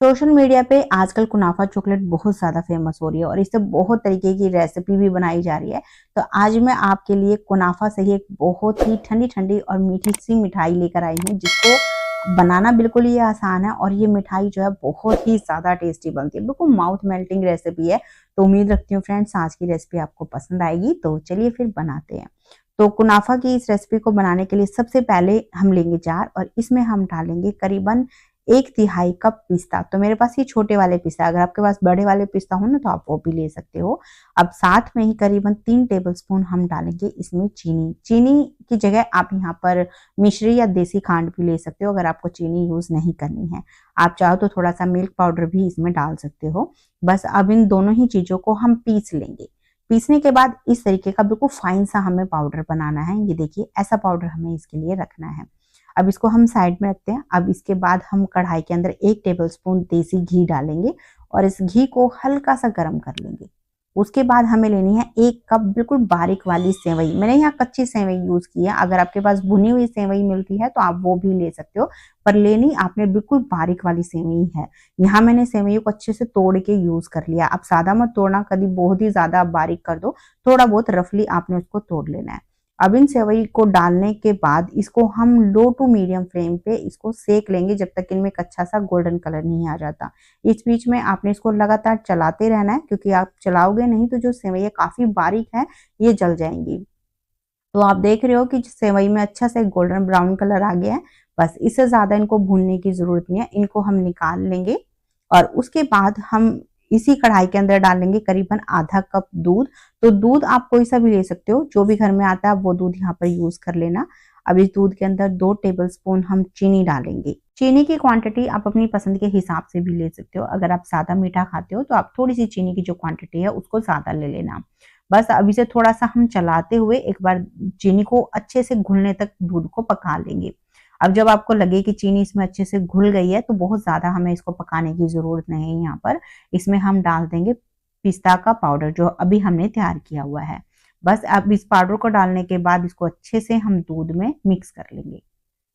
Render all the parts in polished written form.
Social media पे आजकल कुनाफा chocolate बहुत ज़्यादा फेमस हो रही है और इससे बहुत तरीके की रेसिपी भी बनाई जा रही है। तो आज मैं आपके लिए कुनाफा से ही एक बहुत ही ठंडी-ठंडी और मीठी-सी मिठाई लेकर आई हूँ, जिसको बनाना बिल्कुल ही आसान है और ये मिठाई जो है बहुत ही ज़्यादा टेस्टी बनती है। बिल्कुल माउथ मेल्टिंग रेसिपी है। तो उम्मीद रखती हूँ फ्रेंड्स आज की रेसिपी आपको पसंद आएगी। तो चलिए फिर बनाते हैं। तो कुनाफा की इस रेसिपी को बनाने के लिए सबसे पहले हम लेंगे जार और इसमें हम डालेंगे करीबन 1/3 कप पिस्ता। तो मेरे पास ये छोटे वाले पिस्ता, अगर आपके पास बड़े वाले पिस्ता हो ना तो आप वो भी ले सकते हो। अब साथ में ही करीबन 3 टेबलस्पून हम डालेंगे इसमें चीनी। चीनी की जगह आप यहाँ पर मिश्री या देसी खांड भी ले सकते हो अगर आपको चीनी यूज नहीं करनी है। आप चाहो तो थोड़ा सा मिल्क पाउडर भी इसमें डाल सकते हो। बस अब इन दोनों ही चीजों को हम पीस लेंगे। पीसने के बाद इस तरीके का बिल्कुल फाइन सा हमें पाउडर बनाना है। ये देखिए ऐसा पाउडर हमें इसके लिए रखना है। अब इसको हम साइड में रखते हैं। अब इसके बाद हम कढ़ाई के अंदर 1 टेबलस्पून देसी घी डालेंगे और इस घी को हल्का सा गर्म कर लेंगे। उसके बाद हमें लेनी है 1 कप बिल्कुल बारीक वाली सेवई। मैंने यहाँ कच्ची सेवई यूज की है। अगर आपके पास भुनी हुई सेवई मिलती है तो आप वो भी ले सकते हो, पर लेनी आपने बिल्कुल बारीक वाली सेवई है। यहाँ मैंने सेवइयों को अच्छे से तोड़ के यूज कर लिया। आप सादा मत तोड़ना, कभी बहुत ही ज्यादा बारीक कर दो, थोड़ा बहुत रफली आपने उसको तोड़ लेना है। अब इन सेवई को डालने के बाद इसको हम लो टू मीडियम फ्लेम पे इसको सेक लेंगे जब तक इनमें एक अच्छा सा गोल्डन कलर नहीं आ जाता। इस बीच में आपने इसको लगातार चलाते रहना है, क्योंकि आप चलाओगे नहीं तो जो सेवई काफी बारीक है ये जल जाएंगी। तो आप देख रहे हो कि सेवई में अच्छा से गोल्डन ब्राउन कलर आ गया है। बस इससे ज्यादा इनको भूनने की जरूरत नहीं है। इनको हम निकाल लेंगे और उसके बाद हम इसी कढ़ाई के अंदर डालेंगे करीबन आधा कप दूध। तो दूध आप कोई सा भी ले सकते हो, जो भी घर में आता है वो दूध यहाँ पर यूज कर लेना। अब इस दूध के अंदर 2 टेबलस्पून हम चीनी डालेंगे। चीनी की क्वांटिटी आप अपनी पसंद के हिसाब से भी ले सकते हो। अगर आप ज्यादा मीठा खाते हो तो आप थोड़ी सी चीनी की जो क्वांटिटी है उसको ज्यादा ले लेना। बस अब इसे थोड़ा सा हम चलाते हुए एक बार चीनी को अच्छे से घुलने तक दूध को पका लेंगे। अब जब आपको लगे कि चीनी इसमें अच्छे से घुल गई है तो बहुत ज्यादा हमें इसको पकाने की जरूरत नहीं है। यहाँ पर इसमें हम डाल देंगे पिस्ता का पाउडर जो अभी हमने तैयार किया हुआ है। बस अब इस पाउडर को डालने के बाद इसको अच्छे से हम दूध में मिक्स कर लेंगे।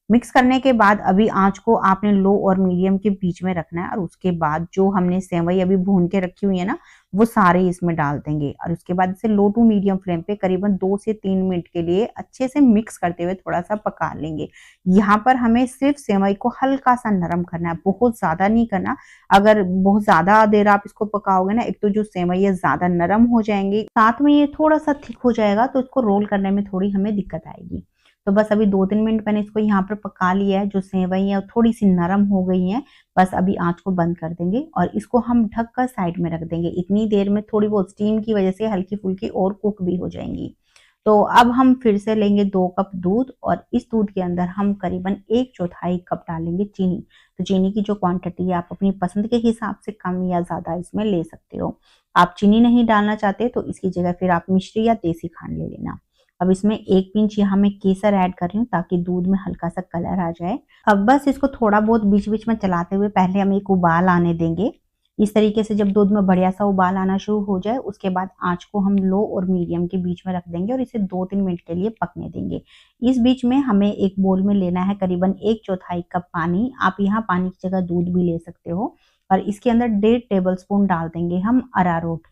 मिक्स करने के बाद अभी आंच को आपने लो और मीडियम के बीच में रखना है और उसके बाद जो हमने सेवई अभी भून के रखी हुई है ना वो सारे इसमें डाल देंगे और उसके बाद इसे लो टू मीडियम फ्लेम पे करीबन 2 से 3 मिनट के लिए अच्छे से मिक्स करते हुए थोड़ा सा पका लेंगे। यहाँ पर हमें सिर्फ सेवई को हल्का सा नरम करना है, बहुत ज्यादा नहीं करना। अगर बहुत ज्यादा देर आप इसको पकाओगे ना, एक तो जो सेवई है ज्यादा नरम हो जाएंगी, साथ में ये थोड़ा सा थिक हो जाएगा तो इसको रोल करने में थोड़ी हमें दिक्कत आएगी। तो बस अभी 2-3 मिनट मैंने इसको यहाँ पर पका लिया है। जो सेवई है थोड़ी सी नरम हो गई है। बस अभी आंच को बंद कर देंगे और इसको हम ढक कर साइड में रख देंगे। इतनी देर में थोड़ी बहुत स्टीम की वजह से हल्की फुल्की और कुक भी हो जाएंगी। तो अब हम फिर से लेंगे 2 कप दूध और इस दूध के अंदर हम करीबन 1/4 कप डालेंगे चीनी। तो चीनी की जो क्वांटिटी है आप अपनी पसंद के हिसाब से कम या ज्यादा इसमें ले सकते हो। आप चीनी नहीं डालना चाहते तो इसकी जगह फिर आप मिश्री या देसी खांड ले लेना। अब इसमें 1 पिंच यहाँ मैं केसर ऐड कर रही हूँ ताकि दूध में हल्का सा कलर आ जाए। अब बस इसको थोड़ा बहुत बीच बीच में चलाते हुए पहले हम एक उबाल आने देंगे। इस तरीके से जब दूध में बढ़िया सा उबाल आना शुरू हो जाए उसके बाद आंच को हम लो और मीडियम के बीच में रख देंगे और इसे 2-3 मिनट के लिए पकने देंगे। इस बीच में हमें एक बोल में लेना है करीबन 1/4 कप पानी। आप यहाँ पानी की जगह दूध भी ले सकते हो और इसके अंदर 1.5 टेबलस्पून डाल देंगे हम अरारोट।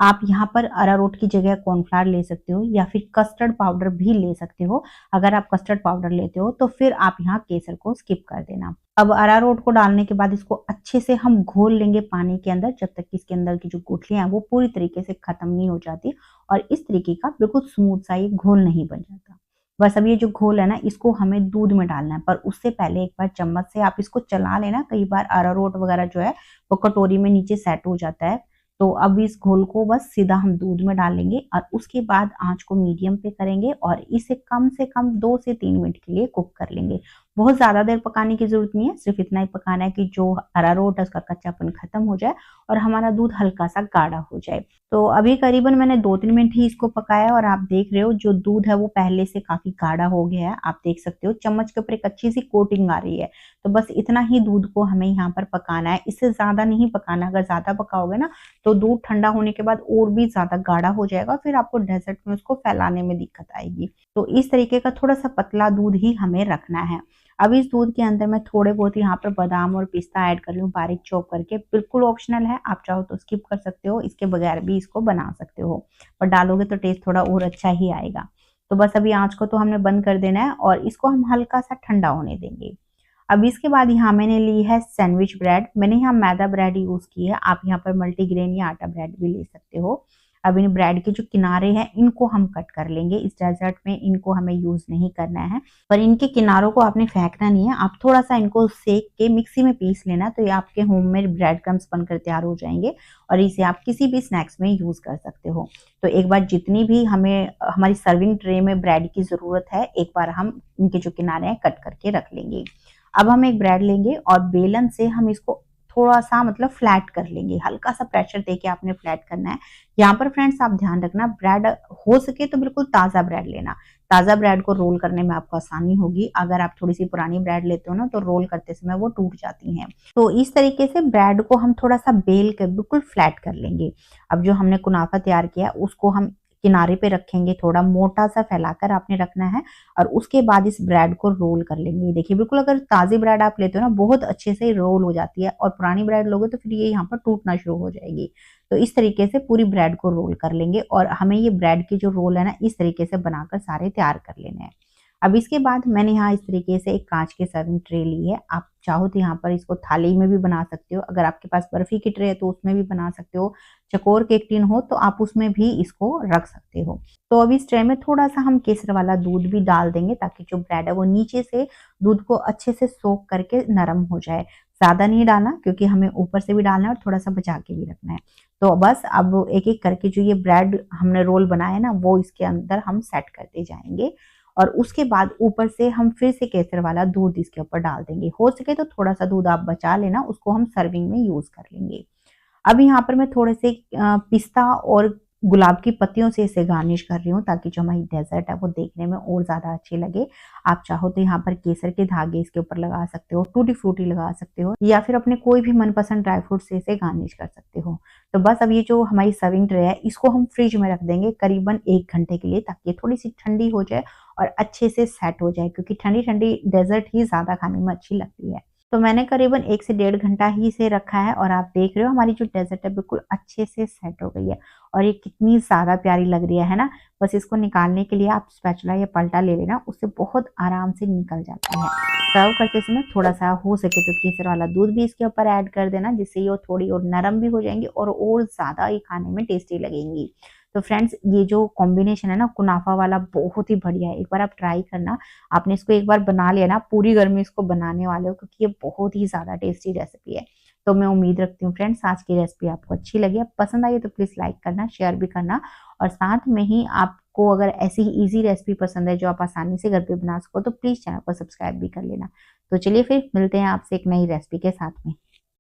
आप यहाँ पर अरारोट की जगह कॉर्नफ्लावर ले सकते हो या फिर कस्टर्ड पाउडर भी ले सकते हो। अगर आप कस्टर्ड पाउडर लेते हो तो फिर आप यहाँ केसर को स्किप कर देना। अब अरारोट को डालने के बाद इसको अच्छे से हम घोल लेंगे पानी के अंदर जब तक कि इसके अंदर की जो गुठलियां हैं वो पूरी तरीके से खत्म नहीं हो जाती और इस तरीके का बिल्कुल स्मूथ सा ये घोल नहीं बन जाता। बस अब ये जो घोल है ना इसको हमें दूध में डालना है, पर उससे पहले एक बार चम्मच से आप इसको चला लेना। कई बार अरारोट वगैरह जो है वो कटोरी में नीचे सेट हो जाता है। तो अब इस घोल को बस सीधा हम दूध में डालेंगे और उसके बाद आंच को मीडियम पे करेंगे और इसे कम से कम 2 से 3 मिनट के लिए कुक कर लेंगे। बहुत ज्यादा देर पकाने की जरूरत नहीं है, सिर्फ इतना ही पकाना है कि जो अरारोट है उसका कच्चापन खत्म हो जाए और हमारा दूध हल्का सा गाढ़ा हो जाए। तो अभी करीबन मैंने 2-3 मिनट ही इसको पकाया और आप देख रहे हो जो दूध है वो पहले से काफी गाढ़ा हो गया है। आप देख सकते हो चम्मच के ऊपर एक अच्छी सी कोटिंग आ रही है। तो बस इतना ही दूध को हमें यहाँ पर पकाना है, इससे ज्यादा नहीं पकाना। अगर ज्यादा पकाओगे ना तो दूध ठंडा होने के बाद और भी ज्यादा गाढ़ा हो जाएगा, फिर आपको डेजर्ट में उसको फैलाने में दिक्कत आएगी। तो इस तरीके का थोड़ा सा पतला दूध ही हमें रखना है। अब इस दूध के अंदर मैं थोड़े बहुत यहाँ पर बादाम और पिस्ता ऐड कर रही हूँ बारीक चॉप करके। बिल्कुल ऑप्शनल है, आप चाहो तो स्किप कर सकते हो, इसके बगैर भी इसको बना सकते हो, पर डालोगे तो टेस्ट थोड़ा और अच्छा ही आएगा। तो बस अभी आँच को तो हमने बंद कर देना है और इसको हम हल्का सा ठंडा होने देंगे। अब इसके बाद यहाँ मैंने ली है सैंडविच ब्रेड। मैंने यहाँ मैदा ब्रेड यूज की है, आप यहाँ पर मल्टीग्रेन या आटा ब्रेड भी ले सकते हो। अब इन ब्रेड के जो किनारे हैं इनको हम कट कर लेंगे। इस डेजर्ट में इनको हमें यूज नहीं करना है, पर इनके किनारों को आपने फेंकना नहीं है, आप थोड़ा सा इनको सेक के मिक्सी में पीस लेना, तो ये आपके होममेड ब्रेड क्रम्स बनकर तैयार हो जाएंगे और इसे आप किसी भी स्नैक्स में यूज कर सकते हो। तो एक बार जितनी भी हमें हमारी सर्विंग ट्रे में ब्रेड की जरूरत है, एक बार हम इनके जो किनारे हैं कट करके रख लेंगे। अब हम एक ब्रेड लेंगे और बेलन से हम इसको थोड़ा सा मतलब फ्लैट कर लेंगे, हल्का सा प्रेशर देके आपने फ्लैट करना है। यहाँ पर फ्रेंड्स आप ध्यान रखना, ब्रेड हो सके तो बिल्कुल ताजा ब्रेड लेना, ताजा ब्रेड को रोल करने में आपको आसानी होगी। अगर आप थोड़ी सी पुरानी ब्रेड लेते हो ना तो रोल करते समय वो टूट जाती हैं। तो इस तरीके से ब्रेड को हम थोड़ा सा बेल कर बिल्कुल फ्लैट कर लेंगे। अब जो हमने कुनाफा तैयार किया उसको हम किनारे पे रखेंगे, थोड़ा मोटा सा फैलाकर आपने रखना है और उसके बाद इस ब्रेड को रोल कर लेंगे। देखिए बिल्कुल अगर ताजी ब्रेड आप लेते हो ना बहुत अच्छे से रोल हो जाती है, और पुरानी ब्रेड लोगे तो फिर ये यहाँ पर टूटना शुरू हो जाएगी। तो इस तरीके से पूरी ब्रेड को रोल कर लेंगे और हमें ये ब्रेड की जो रोल है ना इस तरीके से बनाकर सारे तैयार कर लेने हैं। अब इसके बाद मैंने यहाँ इस तरीके से एक कांच की सर्विंग ट्रे ली है। आप चाहो तो यहाँ पर इसको थाली में भी बना सकते हो, अगर आपके पास बर्फी की ट्रे है तो उसमें भी बना सकते हो, चकोर केक टिन हो तो आप उसमें भी इसको रख सकते हो। तो अब इस ट्रे में थोड़ा सा हम केसर वाला दूध भी डाल देंगे ताकि जो ब्रेड है वो नीचे से दूध को अच्छे से सोख करके नरम हो जाए। ज्यादा नहीं डालना क्योंकि हमें ऊपर से भी डालना है और थोड़ा सा बचा के भी रखना है। तो बस अब एक एक करके जो ये ब्रेड हमने रोल बनाया ना वो इसके अंदर हम सेट करते जाएंगे और उसके बाद ऊपर से हम फिर से केसर वाला दूध इसके ऊपर डाल देंगे। हो सके तो थोड़ा सा दूध आप बचा लेना, उसको हम सर्विंग में यूज कर लेंगे। अब यहाँ पर मैं थोड़े से पिस्ता और गुलाब की पत्तियों से इसे गार्निश कर रही हूँ ताकि जो हमारी डेजर्ट है वो देखने में और ज्यादा अच्छी लगे। आप चाहो तो यहाँ पर केसर के धागे इसके ऊपर लगा सकते हो, टूटी फ्रूटी लगा सकते हो या फिर अपने कोई भी मनपसंद ड्राई फ्रूट से इसे गार्निश कर सकते हो। तो बस अब ये जो हमारी सर्विंग ट्रे है इसको हम फ्रिज में रख देंगे करीबन 1 घंटे के लिए, ताकि थोड़ी सी ठंडी हो जाए और अच्छे से सेट हो जाए, क्योंकि ठंडी ठंडी डेजर्ट ही ज्यादा खाने में अच्छी लगती है। तो मैंने करीबन 1 से 1.5 घंटा ही इसे रखा है और आप देख रहे हो हमारी जो डेजर्ट है बिल्कुल अच्छे से सेट हो गई है और ये कितनी ज्यादा प्यारी लग रही है ना। बस इसको निकालने के लिए आप स्पैचुला या पलटा ले लेना, उससे बहुत आराम से निकल जाती है। सर्व करते समय थोड़ा सा हो सके तो केसर वाला दूध भी इसके ऊपर ऐड कर देना, जिससे ये थोड़ी और नरम भी हो जाएंगी और ज्यादा ये खाने में टेस्टी लगेंगी। तो फ्रेंड्स ये जो कॉम्बिनेशन है ना कुनाफा वाला बहुत ही बढ़िया है, एक बार आप ट्राई करना। आपने इसको एक बार बना लिया ना पूरी गर्मी इसको बनाने वाले हो, क्योंकि ये बहुत ही ज्यादा टेस्टी रेसिपी है। तो मैं उम्मीद रखती हूँ फ्रेंड्स आज की रेसिपी आपको अच्छी लगी, पसंद आई तो प्लीज लाइक करना, शेयर भी करना, और साथ में ही आपको अगर ऐसी ही इजी रेसिपी पसंद है जो आप आसानी से घर पे बना सको तो प्लीज चैनल को सब्सक्राइब भी कर लेना। तो चलिए फिर मिलते हैं आपसे एक नई रेसिपी के साथ में।